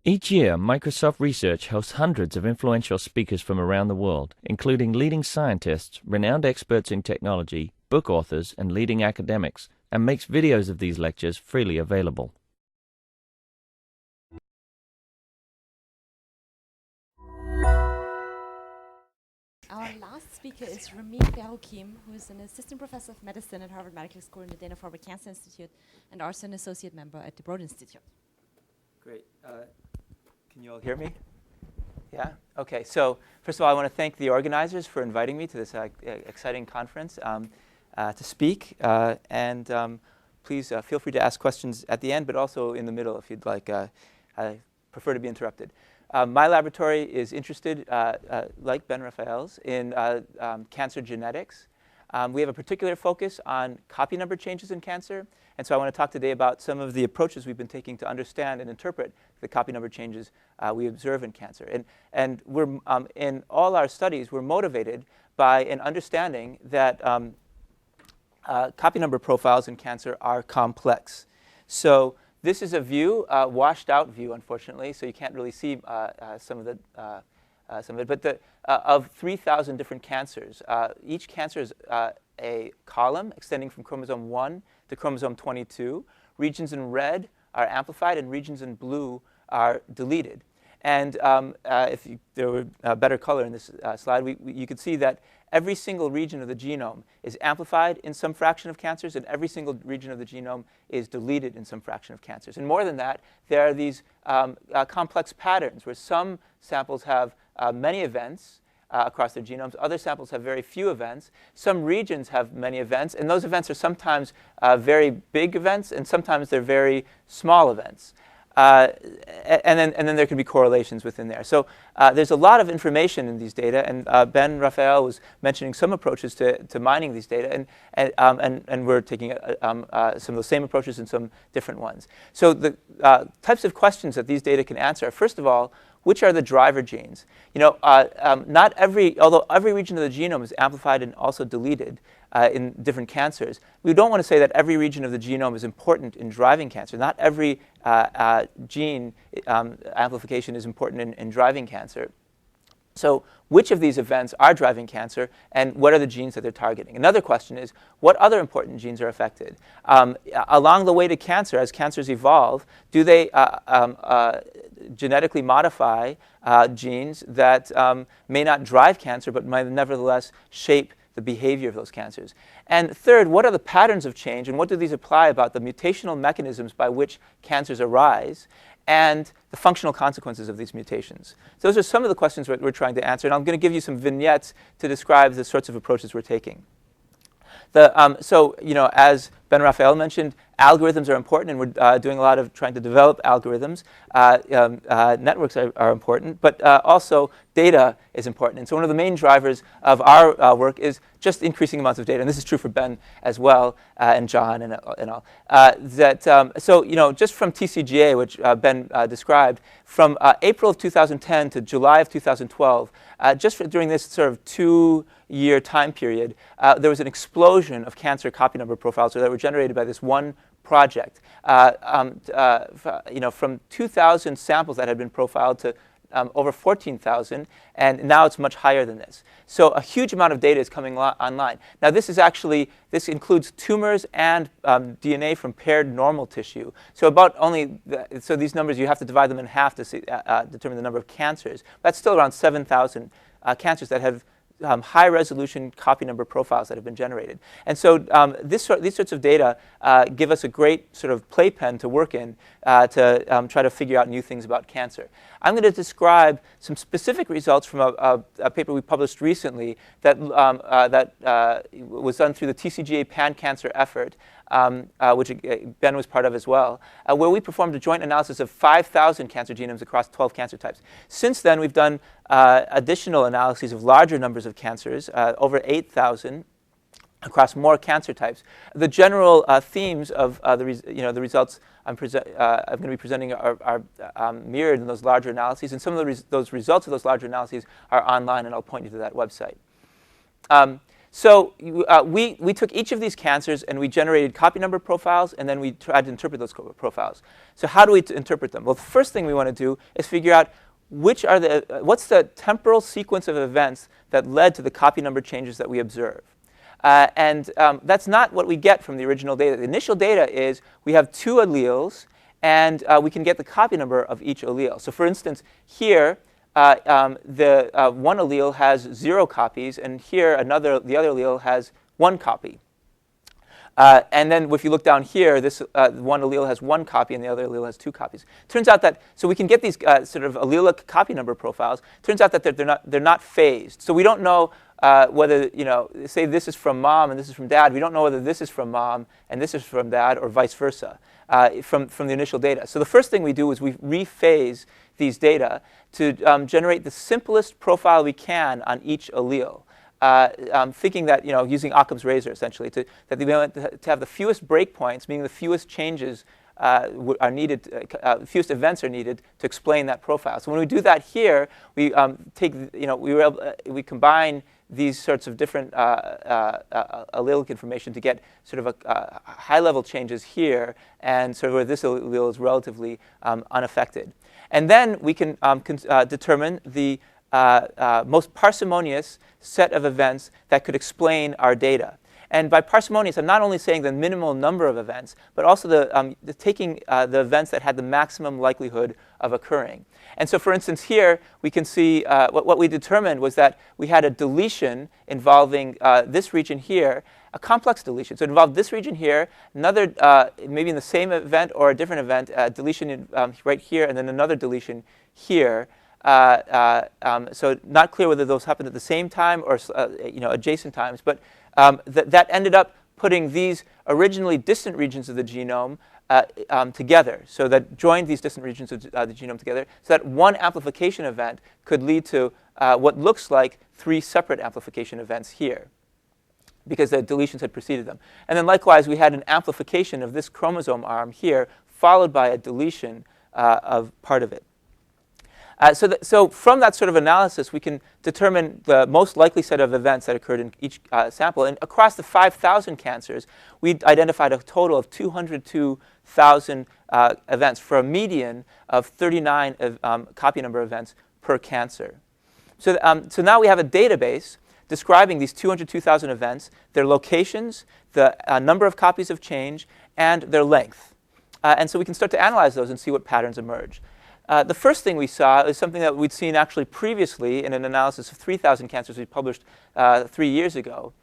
Each year, Microsoft Research hosts hundreds of influential speakers from around the world, including leading scientists, renowned experts in technology, book authors, and leading academics, and makes videos of these lectures freely available. Our last speaker is Rami Beroukim, who is an assistant professor of medicine at Harvard Medical School and the Dana-Farber Cancer Institute, and also an associate member at the Broad Institute. Great. Can you all hear me? Yeah? OK. So first of all, I want to thank the organizers for inviting me to this exciting conference to speak. Please feel free to ask questions at the end, but also in the middle if you'd like. I prefer to be interrupted. My laboratory is interested, like Ben Raphael's, in cancer genetics. We have a particular focus on copy number changes in cancer. And so I want to talk today about some of the approaches we've been taking to understand and interpret the copy number changes we observe in cancer. And we're, in all our studies, we're motivated by an understanding that copy number profiles in cancer are complex. So this is a view, washed out view, unfortunately, so you can't really see some of it. But of 3,000 different cancers, each cancer is a column extending from chromosome 1 to chromosome 22. Regions in red are amplified, and regions in blue are deleted. And if there were a better color in this slide, you could see that every single region of the genome is amplified in some fraction of cancers, and every single region of the genome is deleted in some fraction of cancers. And more than that, there are these complex patterns where some samples have many events across their genomes. Other samples have very few events. Some regions have many events, and those events are sometimes very big events, and sometimes they're very small events. And then there can be correlations within there. So there's a lot of information in these data, and Ben Raphael was mentioning some approaches to mining these data, and we're taking some of the same approaches and some different ones. So the types of questions that these data can answer are, first of all, which are the driver genes? You know, although every region of the genome is amplified and also deleted in different cancers, we don't want to say that every region of the genome is important in driving cancer. Not every gene amplification is important in driving cancer. So which of these events are driving cancer, and what are the genes that they're targeting? Another question is, what other important genes are affected? Along the way to cancer, as cancers evolve, do they genetically modify genes that may not drive cancer, but might nevertheless shape the behavior of those cancers? And third, what are the patterns of change, and what do these imply about the mutational mechanisms by which cancers arise, and the functional consequences of these mutations? So those are some of the questions we're trying to answer, and I'm going to give you some vignettes to describe the sorts of approaches we're taking. So, you know, as Ben Raphael mentioned, algorithms are important, and we're doing a lot of trying to develop algorithms. Networks are important, but also data is important. And so one of the main drivers of our work is just increasing amounts of data. And this is true for Ben as well, and John and all. So, you know, just from TCGA, which Ben described, from April of 2010 to July of 2012, during this sort of 2-year time period, there was an explosion of cancer copy number profiles that were generated by this one project. You know, from 2,000 samples that had been profiled to over 14,000, and now it's much higher than this. So a huge amount of data is coming online. Now this includes tumors and DNA from paired normal tissue. So so these numbers, you have to divide them in half to determine the number of cancers. That's still around 7,000 cancers that have high-resolution copy number profiles that have been generated. And so these sorts of data give us a great sort of playpen to work in to try to figure out new things about cancer. I'm going to describe some specific results from a paper we published recently that was done through the TCGA pan-cancer effort, which Ben was part of as well, where we performed a joint analysis of 5,000 cancer genomes across 12 cancer types. Since then, we've done additional analyses of larger numbers of cancers, over 8,000, across more cancer types. The general themes of the results I'm going to be presenting are mirrored in those larger analyses, and some of those results of those larger analyses are online, and I'll point you to that website. So we took each of these cancers and we generated copy number profiles, and then we tried to interpret those profiles. So how do we interpret them? Well, the first thing we want to do is figure out what's the temporal sequence of events that led to the copy number changes that we observe. That's not what we get from the original data. The initial data is we have 2 alleles, and we can get the copy number of each allele. So for instance, here, the one allele has 0 copies, and here the other allele has 1 copy. And then if you look down here, this one allele has 1 copy and the other allele has 2 copies. Turns out that, so we can get these sort of allelic copy number profiles. Turns out that they're not phased. So we don't know whether, say this is from mom and this is from dad. We don't know whether this is from mom and this is from dad, or vice versa from the initial data. So the first thing we do is we rephase these data to generate the simplest profile we can on each allele. Thinking that, using Occam's razor, essentially, that they want to have the fewest breakpoints, meaning the fewest changes are needed, fewest events are needed to explain that profile. So when we do that here, we we combine these sorts of different allelic information to get sort of a high-level changes here, and sort of where this allele is relatively unaffected. And then we can determine the most parsimonious set of events that could explain our data. And by parsimonious, I'm not only saying the minimal number of events, but also taking the events that had the maximum likelihood of occurring. And so, for instance, here we can see what we determined was that we had a deletion involving this region here, a complex deletion. So it involved this region here, another, maybe in the same event or a different event, deletion right here, and then another deletion here. So not clear whether those happened at the same time or adjacent times, but that ended up putting these originally distant regions of the genome together, so that joined these distant regions of the genome together, so that one amplification event could lead to what looks like 3 separate amplification events here, because the deletions had preceded them. And then likewise, we had an amplification of this chromosome arm here, followed by a deletion of part of it. So from that sort of analysis, we can determine the most likely set of events that occurred in each sample. And across the 5,000 cancers, we identified a total of 202,000 events for a median of 39 copy number events per cancer. So now we have a database describing these 202,000 events, their locations, the number of copies of change, and their length. And so we can start to analyze those and see what patterns emerge. The first thing we saw is something that we'd seen actually previously in an analysis of 3,000 cancers we published 3 years ago,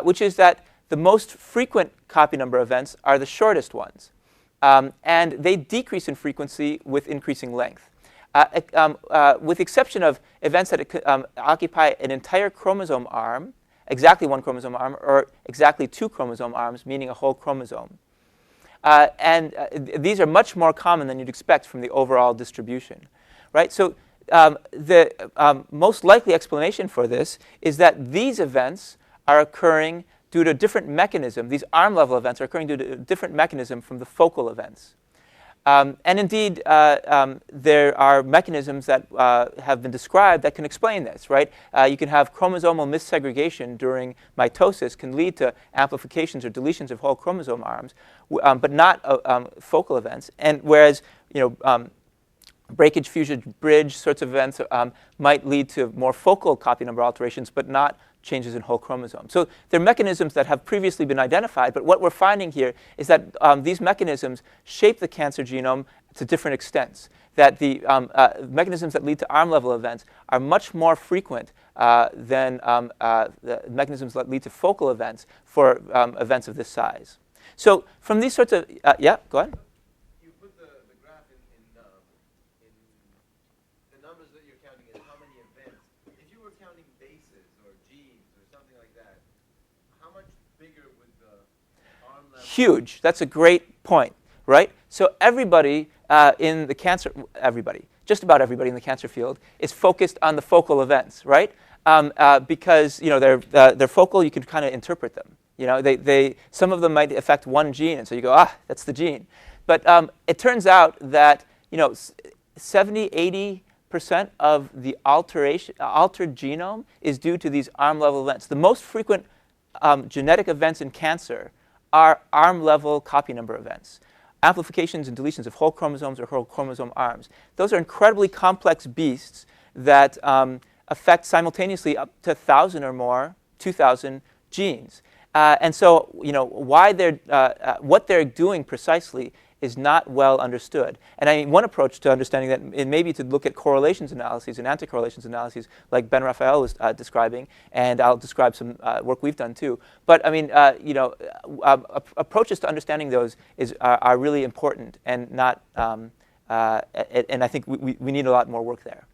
which is that the most frequent copy number events are the shortest ones. And they decrease in frequency with increasing length. With the exception of events that occupy an entire chromosome arm, exactly 1 chromosome arm, or exactly 2 chromosome arms, meaning a whole chromosome. These are much more common than you'd expect from the overall distribution, right? So the most likely explanation for this is that these events are occurring due to a different mechanism. These arm-level events are occurring due to a different mechanism from the focal events. And indeed, there are mechanisms that have been described that can explain this, right? You can have chromosomal missegregation during mitosis can lead to amplifications or deletions of whole chromosome arms, but not focal events. And whereas, breakage, fusion, bridge sorts of events might lead to more focal copy number alterations, but not changes in whole chromosomes. So there are mechanisms that have previously been identified, but what we're finding here is that these mechanisms shape the cancer genome to different extents, that the mechanisms that lead to arm-level events are much more frequent than the mechanisms that lead to focal events for events of this size. So from these sorts of, yeah, go ahead. You put the graph in the numbers that you're counting is how many events. If you were counting bases or genes or something like that, how much bigger would the arm level? Huge. That's a great point, right? So everybody in the cancer, just about everybody in the cancer field is focused on the focal events, right? Because they're focal, you can kind of interpret them. Some of them might affect one gene, and so you go, that's the gene. But it turns out that 70–80% of the altered genome is due to these arm-level events. The most frequent genetic events in cancer are arm-level copy number events. Amplifications and deletions of whole chromosomes or whole chromosome arms. Those are incredibly complex beasts that affect simultaneously up to 1,000 or more, 2,000 genes. And so, why what they're doing precisely is not well understood. And I mean, one approach to understanding that it may be to look at correlations analyses and anti-correlations analyses like Ben Raphael was describing, and I'll describe some work we've done too. But I mean, approaches to understanding those are really important and not, and I think we need a lot more work there.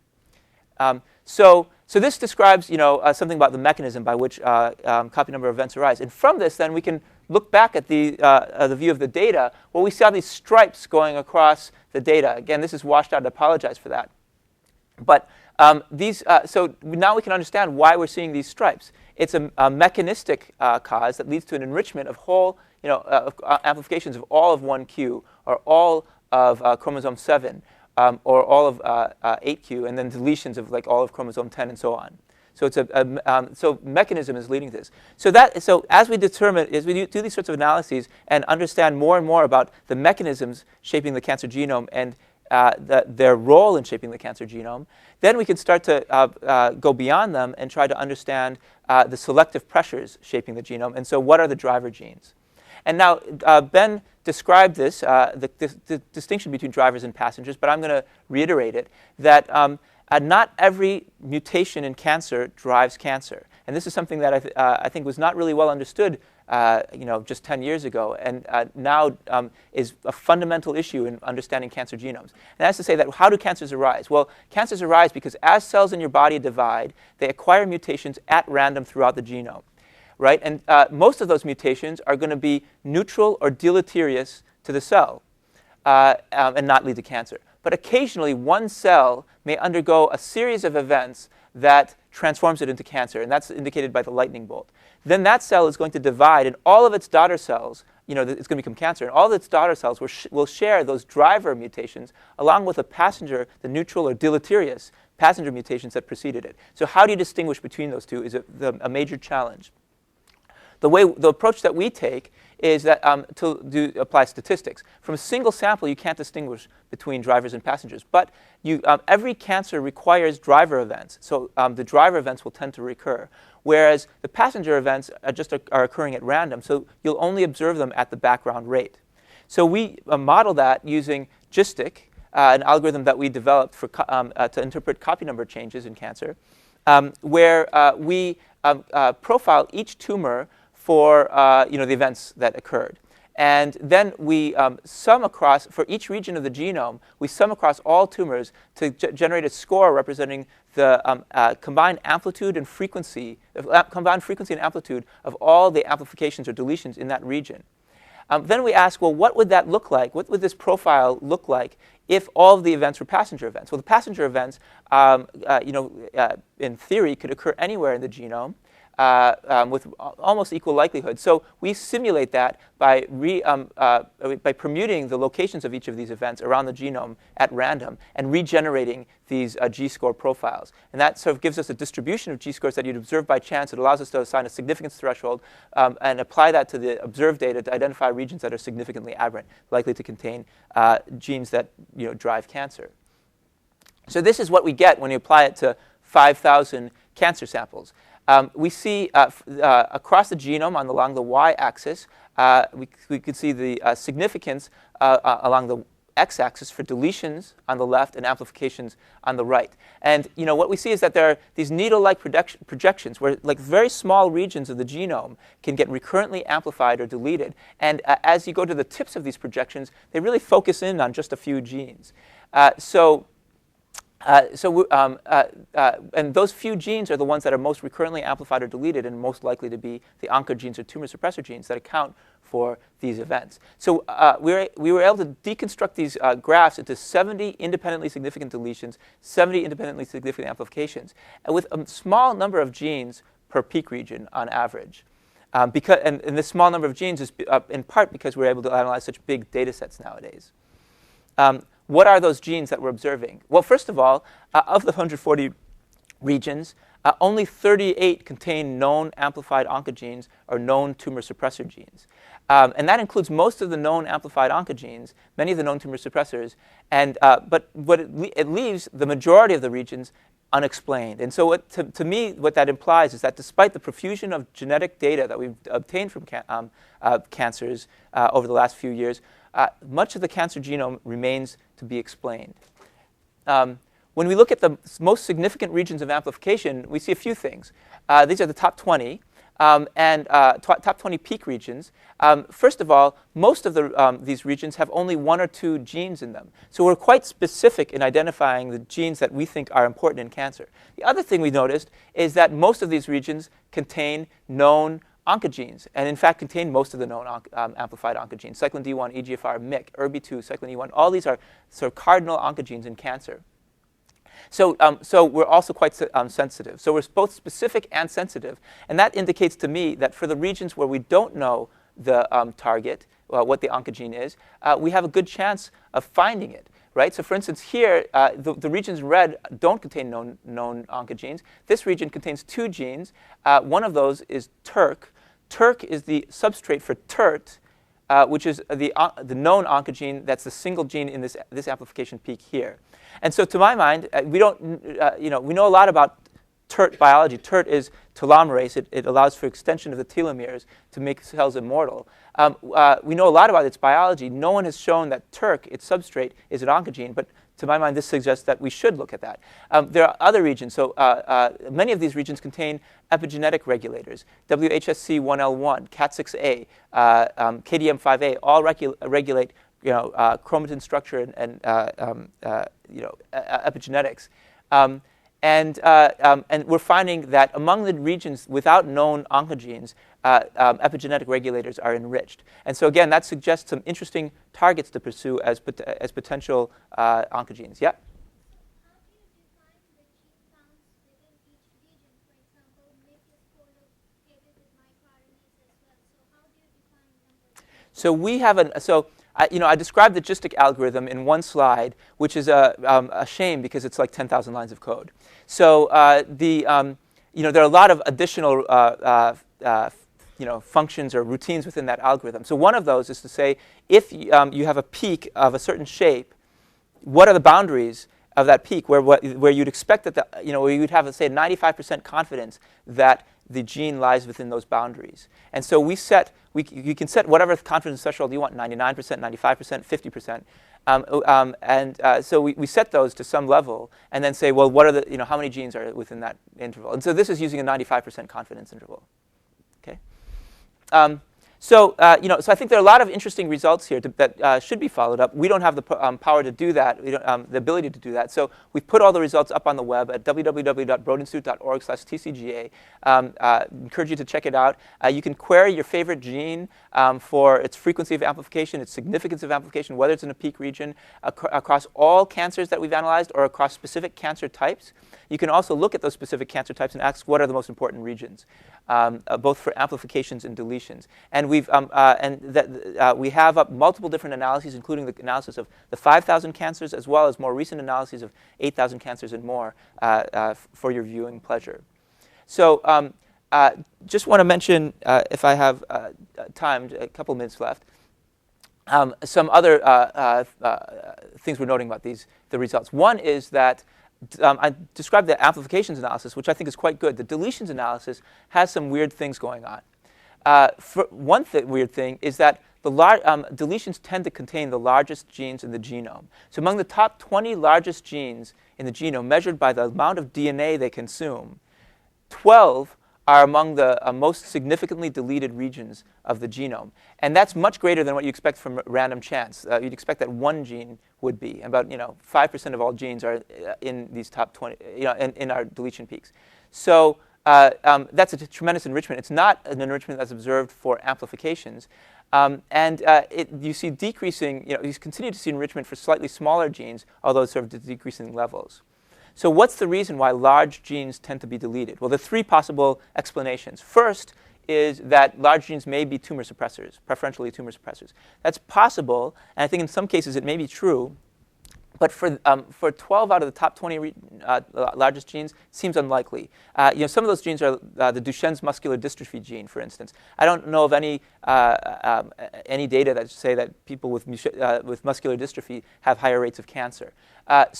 So this describes, something about the mechanism by which copy number events arise. And from this, then, we can look back at the view of the data. Well, we saw these stripes going across the data. Again, this is washed out. I apologize for that. But so now we can understand why we're seeing these stripes. It's a mechanistic cause that leads to an enrichment of whole, amplifications of all of 1q or all of chromosome 7. Or all of 8q, and then deletions of like all of chromosome 10 and so on. So it's so mechanism is leading this. So as we do these sorts of analyses and understand more and more about the mechanisms shaping the cancer genome and their role in shaping the cancer genome, then we can start to go beyond them and try to understand the selective pressures shaping the genome. And so, what are the driver genes? And now Ben described this, the distinction between drivers and passengers, but I'm going to reiterate it, that not every mutation in cancer drives cancer. And this is something that I think was not really well understood just 10 years ago, and now is a fundamental issue in understanding cancer genomes. And that's to say that how do cancers arise? Well, cancers arise because as cells in your body divide, they acquire mutations at random throughout the genome. Right? And most of those mutations are going to be neutral or deleterious to the cell and not lead to cancer. But occasionally, one cell may undergo a series of events that transforms it into cancer, and that's indicated by the lightning bolt. Then that cell is going to divide, and all of its daughter cells, it's going to become cancer, and all of its daughter cells will share those driver mutations along with the passenger, the neutral or deleterious passenger mutations that preceded it. So how do you distinguish between those two is a major challenge. The approach that we take is that to apply statistics. From a single sample, you can't distinguish between drivers and passengers. But every cancer requires driver events. So the driver events will tend to recur, whereas the passenger events are occurring at random. So you'll only observe them at the background rate. So we model that using GISTIC, an algorithm that we developed to interpret copy number changes in cancer, where we profile each tumor for the events that occurred. And then we sum across, for each region of the genome, we sum across all tumors to generate a score representing the combined amplitude and frequency, and amplitude of all the amplifications or deletions in that region. Then we ask, well, what would that look like? What would this profile look like if all of the events were passenger events? Well, the passenger events, in theory, could occur anywhere in the genome. With almost equal likelihood. So we simulate that by permuting the locations of each of these events around the genome at random and regenerating these G-score profiles. And that sort of gives us a distribution of G-scores that you'd observe by chance. It allows us to assign a significance threshold and apply that to the observed data to identify regions that are significantly aberrant, likely to contain genes that drive cancer. So this is what we get when you apply it to 5,000 cancer samples. We see across the genome along the y-axis, we could see the significance along the x-axis for deletions on the left and amplifications on the right. And what we see is that there are these needle-like projections where like very small regions of the genome can get recurrently amplified or deleted. And as you go to the tips of these projections, they really focus in on just a few genes. And those few genes are the ones that are most recurrently amplified or deleted and most likely to be the oncogenes or tumor suppressor genes that account for these events. So we were able to deconstruct these graphs into 70 independently significant deletions, 70 independently significant amplifications, and with a small number of genes per peak region on average. And this small number of genes is in part because we're able to analyze such big data sets nowadays. What are those genes that we're observing? Well, first of all, of the 140 regions, only 38 contain known amplified oncogenes or known tumor suppressor genes. And that includes most of the known amplified oncogenes, many of the known tumor suppressors, but it leaves the majority of the regions unexplained. And so to me, what that implies is that despite the profusion of genetic data that we've obtained from cancers over the last few years, much of the cancer genome remains to be explained. When we look at the most significant regions of amplification, we see a few things. These are the top 20 and top 20 peak regions. First of all, most of these regions have only 1 or 2 genes in them. So we're quite specific in identifying the genes that we think are important in cancer. The other thing we noticed is that most of these regions contain known oncogenes, and in fact contain most of the known amplified oncogenes. Cyclin D1, EGFR, MYC, ERBB2, cyclin E1, all these are sort of cardinal oncogenes in cancer. So we're also quite sensitive. So we're both specific and sensitive. And that indicates to me that for the regions where we don't know the target, what the oncogene is, we have a good chance of finding it. Right? So for instance, here, the regions in red don't contain known oncogenes. This region contains 2 genes. One of those is TERK. TERK is the substrate for TERT, which is the known oncogene that's the single gene in this amplification peak here. And so to my mind, we know a lot about TERT biology. TERT is telomerase. It allows for extension of the telomeres to make cells immortal. We know a lot about its biology. No one has shown that TERK, its substrate, is an oncogene, but to my mind, this suggests that we should look at that. There are other regions. So many of these regions contain epigenetic regulators, WHSC1L1, KAT6A, KDM5A, all regulate chromatin structure and epigenetics. And we're finding that among the regions without known oncogenes, epigenetic regulators are enriched. And so again, that suggests some interesting targets to pursue as potential oncogenes. Yeah? How do you define the gene counts within each region? For example, MYC is co-located with microRNAs as well. So how do you define numbers? So we have I described the GISTIC algorithm in one slide, which is a shame because it's like 10,000 lines of code. So there are a lot of additional functions or routines within that algorithm. So one of those is to say, if you have a peak of a certain shape, what are the boundaries of that peak where you'd expect that where you'd have, say, 95% confidence that the gene lies within those boundaries. And so you can set whatever confidence threshold you want, 99%, 95%, 50%. So we set those to some level and then say, well, what are how many genes are within that interval? And so this is using a 95% confidence interval. Okay. So I think there are a lot of interesting results here that should be followed up. We don't have the power to do that. We don't the ability to do that. So we've put all the results up on the web at www.broadinstitute.org/TCGA. Encourage you to check it out. You can query your favorite gene for its frequency of amplification, its significance of amplification, whether it's in a peak region, across all cancers that we've analyzed or across specific cancer types. You can also look at those specific cancer types and ask what are the most important regions, both for amplifications and deletions. And we have up multiple different analyses, including the analysis of the 5,000 cancers, as well as more recent analyses of 8,000 cancers and more for your viewing pleasure. So just want to mention, if I have time, a couple minutes left, some other things we're noting about the results. One is that I described the amplifications analysis, which I think is quite good. The deletions analysis has some weird things going on. One weird thing is that the deletions tend to contain the largest genes in the genome. So among the top 20 largest genes in the genome, measured by the amount of DNA they consume, 12 are among the most significantly deleted regions of the genome. And that's much greater than what you expect from random chance. You'd expect that one gene would be. About 5% of all genes are in these top 20, in our deletion peaks. So that's a tremendous enrichment. It's not an enrichment that's observed for amplifications. You see decreasing, you continue to see enrichment for slightly smaller genes, although sort of decreasing levels. So what's the reason why large genes tend to be deleted? Well, there are 3 possible explanations. First is that large genes may be tumor suppressors, preferentially tumor suppressors. That's possible, and I think in some cases it may be true. But for 12 out of the top 20 largest genes, seems unlikely. Some of those genes are the Duchenne's muscular dystrophy gene, for instance. I don't know of any data that say that people with muscular dystrophy have higher rates of cancer. Not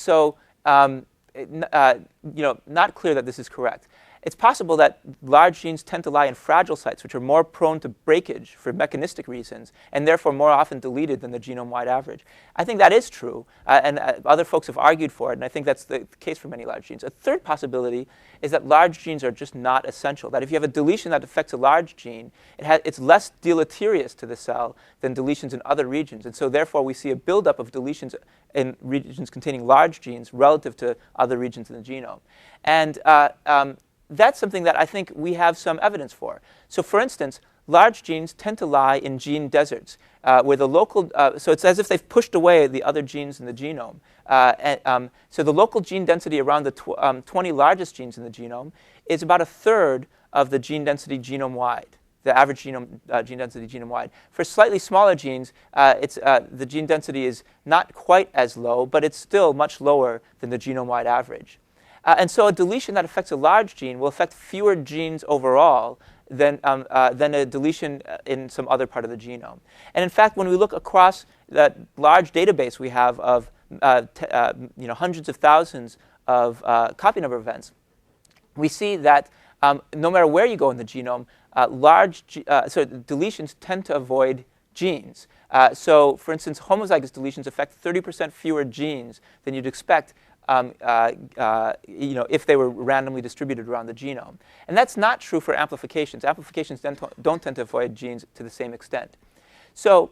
clear that this is correct. It's possible that large genes tend to lie in fragile sites, which are more prone to breakage for mechanistic reasons, and therefore more often deleted than the genome-wide average. I think that is true, and other folks have argued for it, and I think that's the case for many large genes. A third possibility is that large genes are just not essential, that if you have a deletion that affects a large gene, it's less deleterious to the cell than deletions in other regions, and so therefore we see a buildup of deletions in regions containing large genes relative to other regions in the genome. And that's something that I think we have some evidence for. So for instance, large genes tend to lie in gene deserts, where the local, so it's as if they've pushed away the other genes in the genome. So the local gene density around the 20 largest genes in the genome is about a third of the gene density genome-wide, the average gene density genome-wide. For slightly smaller genes, the gene density is not quite as low, but it's still much lower than the genome-wide average. And so a deletion that affects a large gene will affect fewer genes overall than a deletion in some other part of the genome. And in fact, when we look across that large database we have of hundreds of thousands of copy number events, we see that no matter where you go in the genome, deletions tend to avoid genes. So for instance, homozygous deletions affect 30% fewer genes than you'd expect if they were randomly distributed around the genome. And that's not true for amplifications. Amplifications don't tend to avoid genes to the same extent. So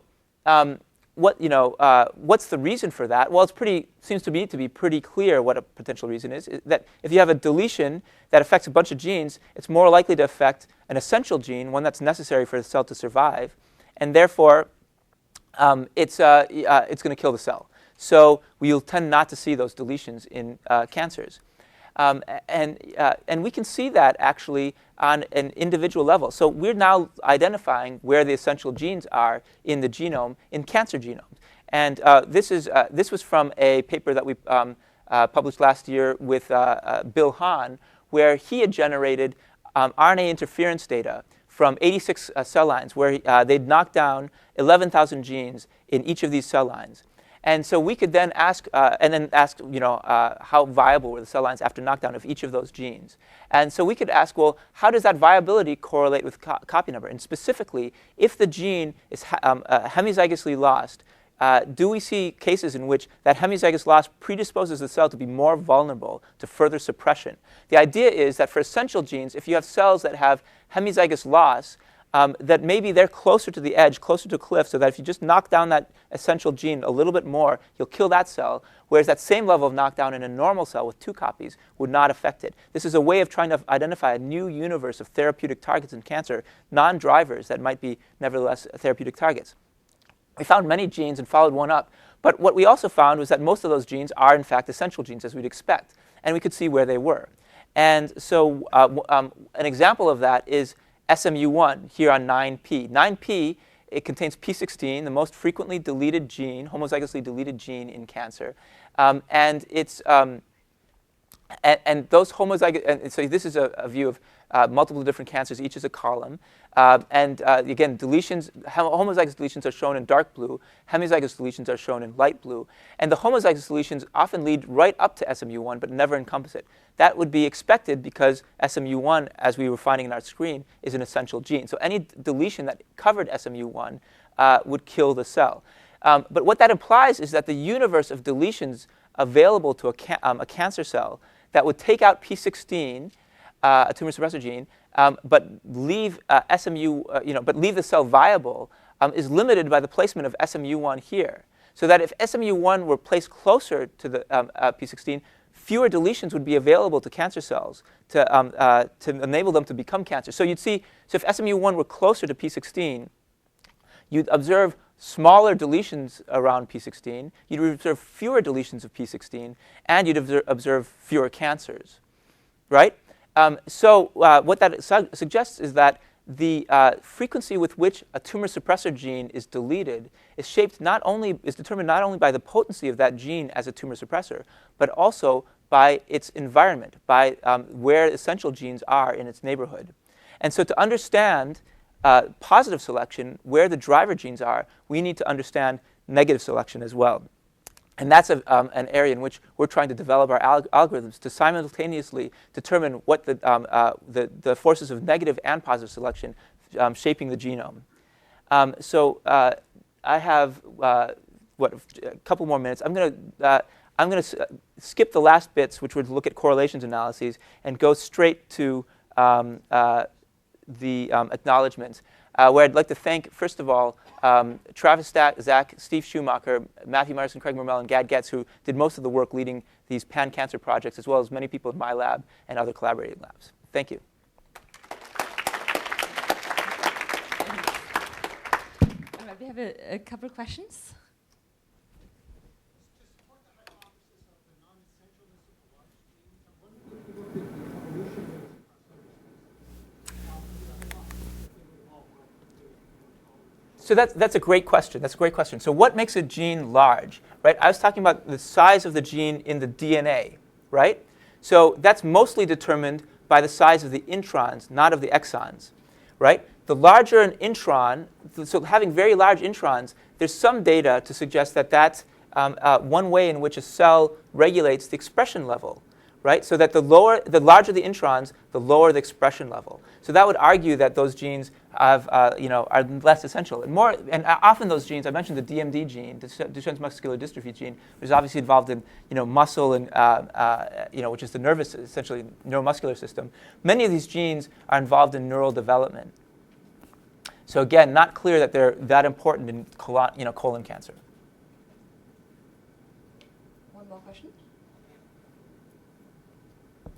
what's the reason for that? Well, seems to me to be pretty clear what a potential reason is that if you have a deletion that affects a bunch of genes, it's more likely to affect an essential gene, one that's necessary for the cell to survive, and therefore it's going to kill the cell. So we'll tend not to see those deletions in cancers. And we can see that actually on an individual level. So we're now identifying where the essential genes are in the genome in cancer genomes. And this was from a paper that we published last year with Bill Hahn, where he had generated RNA interference data from 86 cell lines, where they'd knocked down 11,000 genes in each of these cell lines. And so we could then ask, how viable were the cell lines after knockdown of each of those genes? And so we could ask, well, how does that viability correlate with copy number? And specifically, if the gene is hemizygously lost, do we see cases in which that hemizygous loss predisposes the cell to be more vulnerable to further suppression? The idea is that for essential genes, if you have cells that have hemizygous loss, that maybe they're closer to the edge, closer to a cliff, so that if you just knock down that essential gene a little bit more, you'll kill that cell, whereas that same level of knockdown in a normal cell with 2 copies would not affect it. This is a way of trying to identify a new universe of therapeutic targets in cancer, non-drivers that might be nevertheless therapeutic targets. We found many genes and followed one up, but what we also found was that most of those genes are in fact essential genes, as we'd expect, and we could see where they were. And so an example of that is SMU1 here on 9p. 9p, it contains p16, the most frequently deleted gene, homozygously deleted gene in cancer, and it's and those homozygous. And so this is a view of multiple different cancers. Each is a column, and again, deletions. Homozygous deletions are shown in dark blue. Hemizygous deletions are shown in light blue. And the homozygous deletions often lead right up to SMU1, but never encompass it. That would be expected because SMU1, as we were finding in our screen, is an essential gene. So any deletion that covered SMU1 would kill the cell. But what that implies is that the universe of deletions available to a cancer cell that would take out p16, a tumor suppressor gene, but leave but leave the cell viable, is limited by the placement of SMU1 here. So that if SMU1 were placed closer to the p16, fewer deletions would be available to cancer cells to enable them to become cancer. So you'd see, so if SMU1 were closer to p16, you'd observe smaller deletions around p16, you'd observe fewer deletions of p16, and you'd observe fewer cancers, right? So what that suggests is that the frequency with which a tumor suppressor gene is deleted is determined not only by the potency of that gene as a tumor suppressor, but also by its environment, by where essential genes are in its neighborhood. And so to understand positive selection, where the driver genes are, we need to understand negative selection as well. And that's an area in which we're trying to develop our algorithms to simultaneously determine what the forces of negative and positive selection shaping the genome. So I have a couple more minutes. I'm going to skip the last bits, which would look at correlations analyses, and go straight to the acknowledgements, where I'd like to thank, first of all, Travis Zach, Steve Schumacher, Matthew Myerson, Craig Mermel, and Gad Getz, who did most of the work leading these pan-cancer projects, as well as many people in my lab and other collaborating labs. Thank you. All right, we have a couple of questions. So that's a great question. That's a great question. So what makes a gene large, right? I was talking about the size of the gene in the DNA, right? So that's mostly determined by the size of the introns, not of the exons, right? The larger an intron, so having very large introns, there's some data to suggest that that's one way in which a cell regulates the expression level, right? So that the larger the introns, the lower the expression level. So that would argue that those genes are less essential. And often those genes, I mentioned the DMD gene, the Duchenne's muscular dystrophy gene, which is obviously involved in muscle and which is the nervous, essentially neuromuscular system. Many of these genes are involved in neural development. So again, not clear that they're that important in colon cancer. One more question.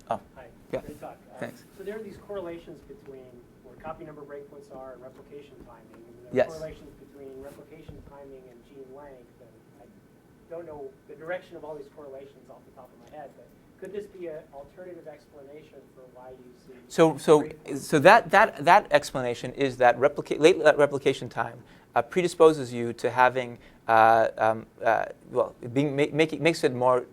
Oh, Hi. yeah. Great talk. Thanks. So there are these correlations between where copy number breakpoints are and replication timing. And there Yes. are correlations between replication timing and gene length. And I don't know the direction of all these correlations off the top of my head, but could this be an alternative explanation for why you see? So that explanation is that late replication time predisposes you to having makes it more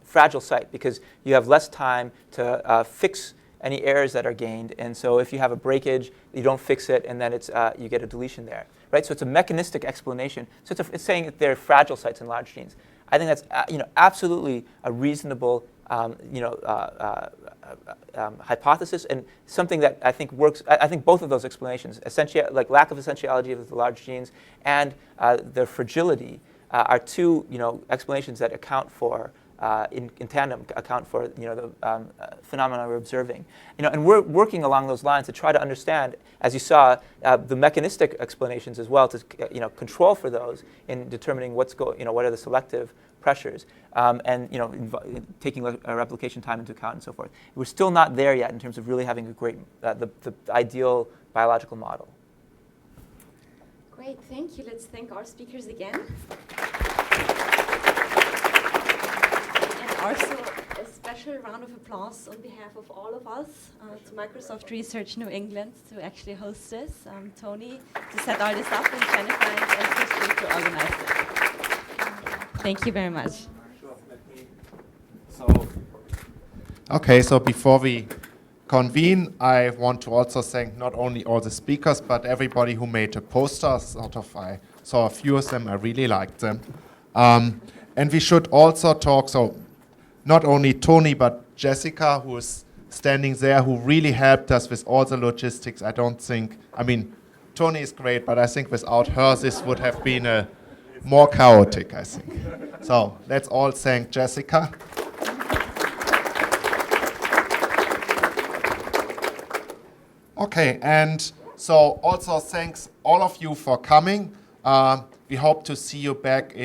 fragile site because you have less time to fix any errors that are gained, and so if you have a breakage, you don't fix it, and then you get a deletion there, right? So it's a mechanistic explanation. So it's saying that they're fragile sites in large genes. I think that's absolutely a reasonable hypothesis and something that I think works. I think both of those explanations, like lack of essentiality of the large genes and their fragility, are two explanations that account for. In tandem, account for the phenomena we're observing, and we're working along those lines to try to understand, as you saw, the mechanistic explanations as well to control for those in determining what are the selective pressures, and taking replication time into account and so forth. We're still not there yet in terms of really having a great the ideal biological model. Great, thank you. Let's thank our speakers again. Also, a special round of applause on behalf of all of us to Microsoft Research New England to actually host this, Tony to set all this up, and Jennifer and Christy to organize it. Thank you very much. Okay, so before we convene, I want to also thank not only all the speakers, but everybody who made the posters. I saw a few of them, I really liked them. And we should also talk, so not only Tony, but Jessica, who is standing there, who really helped us with all the logistics. Tony is great, but I think without her, this would have been more chaotic, I think. So let's all thank Jessica. Okay, and so also thanks all of you for coming. We hope to see you back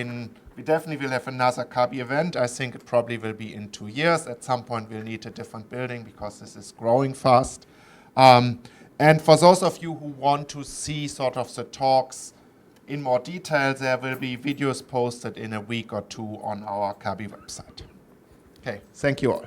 we definitely will have another CABI event. I think it probably will be in 2 years. At some point, we'll need a different building because this is growing fast. And for those of you who want to see sort of the talks in more detail, there will be videos posted in a week or two on our CABI website. Okay, thank you all.